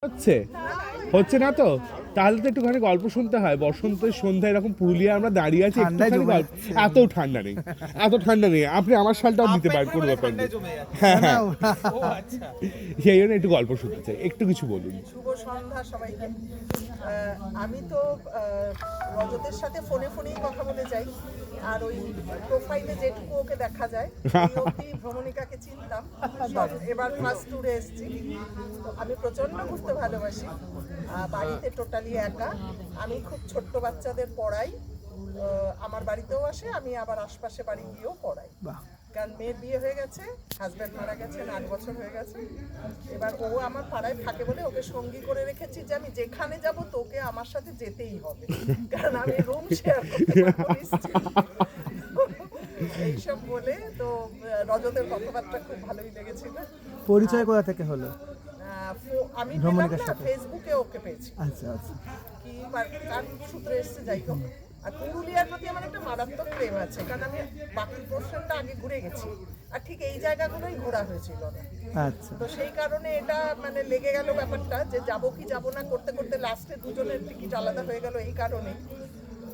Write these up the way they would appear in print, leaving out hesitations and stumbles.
হচ্ছে হচ্ছে না তো, তাহলে তো একটুখানি গল্প শুনতে হয়। বসন্তের সন্ধ্যা এরকম পুরুলিয়া আমরা দাঁড়িয়ে আছি, একটুখানি গল্প। এত ঠান্ডা নেই, এত ঠান্ডা নেই, আপনি আমার শালটাও দিতে পারেন, কোনো ব্যাপার নেই। হ্যাঁ হ্যাঁ, সেই জন্য একটু গল্প শুনতে চাই, একটু কিছু বলুন। শুভ সন্ধ্যা সবাইকে। আমি তো রজতের সাথে ফোনেই কথা বলে যাই, আর ওই প্রোফাইলে যেটুকু ওকে দেখা যায় অবধি ভ্রমণিকাকে চিনতাম, এবার ফার্স্ট ট্যুরে এসেছি। তো আমি প্রচণ্ড ঘুরতে ভালোবাসি, বাড়িতে টোটালি একা। আমি খুব ছোট্ট বাচ্চাদের পড়াই, আমার বাড়িতেও আসে, আমি আবার আশপাশে বাড়ি গিয়েও পড়াই। কারণ মেয়ের বিয়ে হয়ে গেছে, হাজব্যান্ড মারা গেছেন, 8 বছর হয়ে গেছে। এবার ও আমার পাড়ায় থাকে বলে ওকে সঙ্গী করে রেখেছি যে আমি যেখানে যাব তোকে আমার সাথে যেতেই হবে, কারণ আমি রুম শেয়ার করতে এইসব বলে। তো রজতের কথাবার্তা খুব ভালোই লেগেছিল। পরিচয় কোথা থেকে হলো? আমি পেলাম না, ফেসবুকে ওকে পেয়েছি। আচ্ছা আচ্ছা, কি তার সূত্রে এসছে, যাই হোক। আর পুরুলিয়ার প্রতি আমার একটা মারাত্মক প্রেম আছে, কারণ আমি বাকি পোর্শনটা আগে ঘুরে গেছি, আর ঠিক এই জায়গাগুলোই ঘোরা হয়েছিল না। আচ্ছা, তো সেই কারণে এটা মানে লেগে গেল ব্যাপারটা, যে যাবো কি যাবো না করতে করতে লাস্টে দুজনের টিকিট আলাদা হয়ে গেল এই কারণে।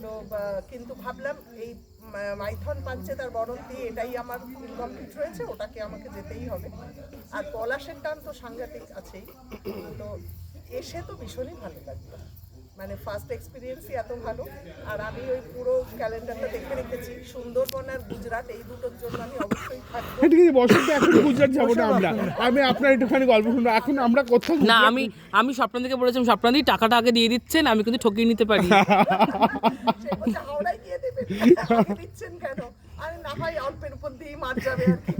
তো কিন্তু ভাবলাম এই মাইথন পাঞ্চে তার বরন্তি, এটাই আমার ইনকমপ্লিট রয়েছে, ওটাকে আমাকে যেতেই হবে। আর পলাশের টান তো সাংঘাতিক আছেই। তো এসে তো ভীষণই ভালো লাগলো, মানে ফার্স্ট এক্সপিরিয়েন্সই এত ভালো। আর আমি ওই পুরো ক্যালেন্ডারটা দেখে রেখেছি, সুন্দরবন আর গুজরাট এই দুটোর জন্য আমি অবশ্যই থাকবো। ঠিক আছে, বসন্তে এখন গুজরাট যাবো না আমরা, আমি আপনার একটুখানি গল্প শুনবো। এখন আমরা কোথাও না, আমি স্বপ্নাদিকে বলেছিলাম, স্বপ্নাদি টাকাটা আগে দিয়ে দিচ্ছেন, আমি কিন্তু ঠকিয়ে নিতে পারি। সে বলছে হাওড়ায় গিয়ে দেবেন, আগে দিচ্ছেন কেন? আরে না হয় অল্পের উপর দিয়ে মার যাবে আর কি।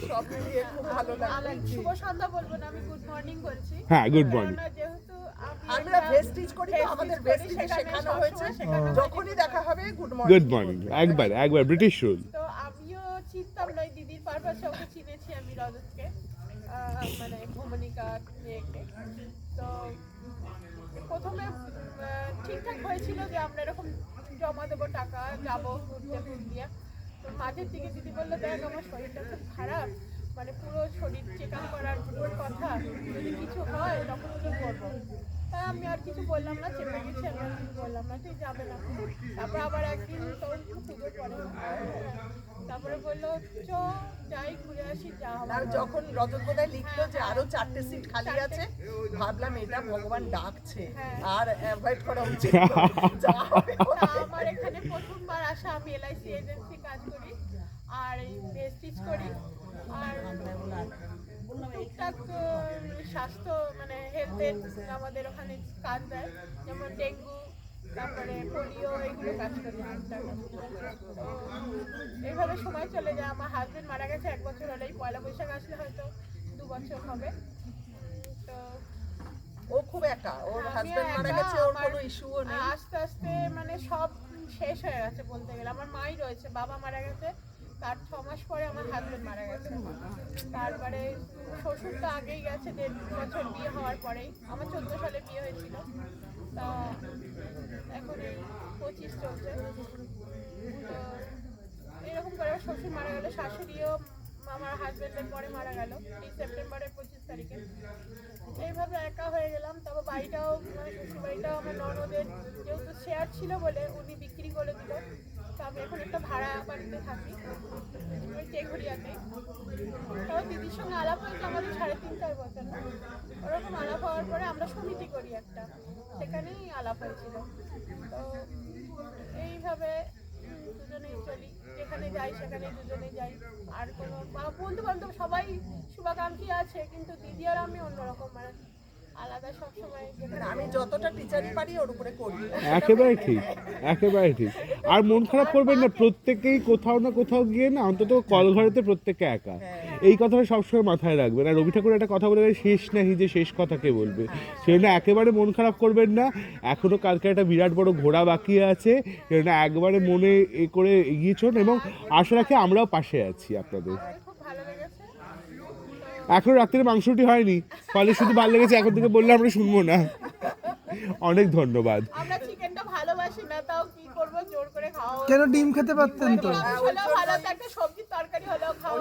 সব মিলিয়ে খুব ভালো লাগলো। শুভ সন্ধ্যা বলবো না, আমি গুড মর্নিং বলছি। হ্যাঁ, গুড মর্নিং। যেহেতু আমরা ভেস্টিজ করি, তো আমাদের ভেস্টিজে শেখানো হয়েছে যখনই দেখা হবে গুড মর্নিং। গুড মর্নিং, একবার ব্রিটিশ রুল। তো আমিও চিনতাম না, দিদির পারপাসে ওকে চিনেছি আমি, রজতকে, মানে ভ্রমণিকা মেয়েকে। তো প্রথমে ঠিকঠাক হয়েছিল যে আমরা এরকম জমা দেবো টাকা, যাবো ঘুরতে পুরুলিয়া। তো মাঝের দিকে দিদি বললো, দেখ আমার শরীরটা খুব খারাপ, মানে পুরো শরীর চেক আপ করার কথা, যদি কিছু হয় তখন কি করবো। তা আমি আর কিছু বললাম না, চেপে গেছি, আমি আর কিছু বললাম না, তুই যাবে না। তারপর আবার একদিন তখন পুজোর পরে তারপরে বললো চ যাই ঘুরে আসি, যা হবে। আর যখন রজত বোধহয় লিখলো যে আরো 4টে সিট খালি আছে, ভাবলাম এটা ভগবান ডাকছে, আর অ্যাভয়েড করা উচিত। আমার এখানে প্রথমবার আসা, আমি এলআইসি এজেন্সি কাজ করি আর ভেস্টিজ করি, আর টুকটাক স্বাস্থ্য মানে হেলথের আমাদের ওখানে কাজ দেয়, যেমন ডেঙ্গু, তারপরে পোলিও, এগুলো কাজ করি। এইভাবে সময় চলে যায়। আমার হাজবেন্ড মারা গেছে 1 বছর হলেই, পয়লা বৈশাখ আসলে হয়তো 2 বছর হবে। তো ও খুব একা, ওর হাজবেন্ড মারা গেছে, ওর কোনো ইস্যুও নেই। আস্তে আস্তে মানে সব শেষ হয়ে গেছে বলতে গেলে। আমার মাই রয়েছে, বাবা মারা গেছে, তার 6 মাস পরে আমার হাজবেন্ড মারা গেছে। তারপরে শ্বশুর তো আগেই গেছে, 1.5 বছর বিয়ে হওয়ার পরেই। আমার 14 সালে বিয়ে হয়েছিল, তা এখন এই 25 চলছে। তো এরকম করে শ্বশুর মারা গেল, শাশুড়িও আমার হাজবেন্ডের পরে মারা গেল এই সেপ্টেম্বরের 25 তারিখে। এইভাবে একা হয়ে গেলাম। তবে বাড়িটাও মানে শ্বশুর বাড়িটাও আমার ননদের যেহেতু শেয়ার ছিল বলে উনি বিক্রি করে দিল। তো আমি এখন একটা ভাড়া বাড়িতে থাকি ওই টেঘুরিয়াতে। তাও দিদির সঙ্গে আলাপ হয়েছে আমাদের 3.5-4 বছর, ওরকম আলাপ হওয়ার পরে আমরা সমিতি করি একটা, সেখানেই আলাপ হয়েছিল। তো এইভাবে দুজনেই চলি, যেখানে যাই সেখানে দুজনে যাই। আর কোনো বন্ধু বান্ধব সবাই শুভাকাঙ্ক্ষী আছে, কিন্তু দিদি আর আমি অন্যরকম, মানে আলাদা সবসময়। আমি যতটা টিচারই পারি ওর উপরে করি। একেবারে ঠিক। আর মন খারাপ করবেন না, প্রত্যেকেই কোথাও না কোথাও গিয়ে না অন্তত কলঘরেতে প্রত্যেকে একা, এই কথাটা সবসময় মাথায় রাখবেন। আর রবি ঠাকুর একটা কথা বলে, শেষ নাহি যে শেষ কথা কে বলবে, সেজন্য একেবারে মন খারাপ করবেন না। এখনো কালকে একটা বিরাট বড় ঘোড়া বাকি আছে, সেজন্য একবারে মনে করে এগিয়ে চলুন, এবং আশা রাখি আমরাও পাশে আছি আপনাদের। খুব ভালো লেগেছে। এখন রাত্রে মাংসটি হয়নি, ফলে শুধু ভালো লেগেছে, এখন থেকে বললে আমরা শুনবো না। অনেক ধন্যবাদ। আমরা চিকেনটা ভালোবাসি না, তাও কি করবো, জোর করে খাওয়া। কেন ডিম খেতে পারতেন তো? ভালো, একটা সবজির তরকারি হলেও খাওয়া।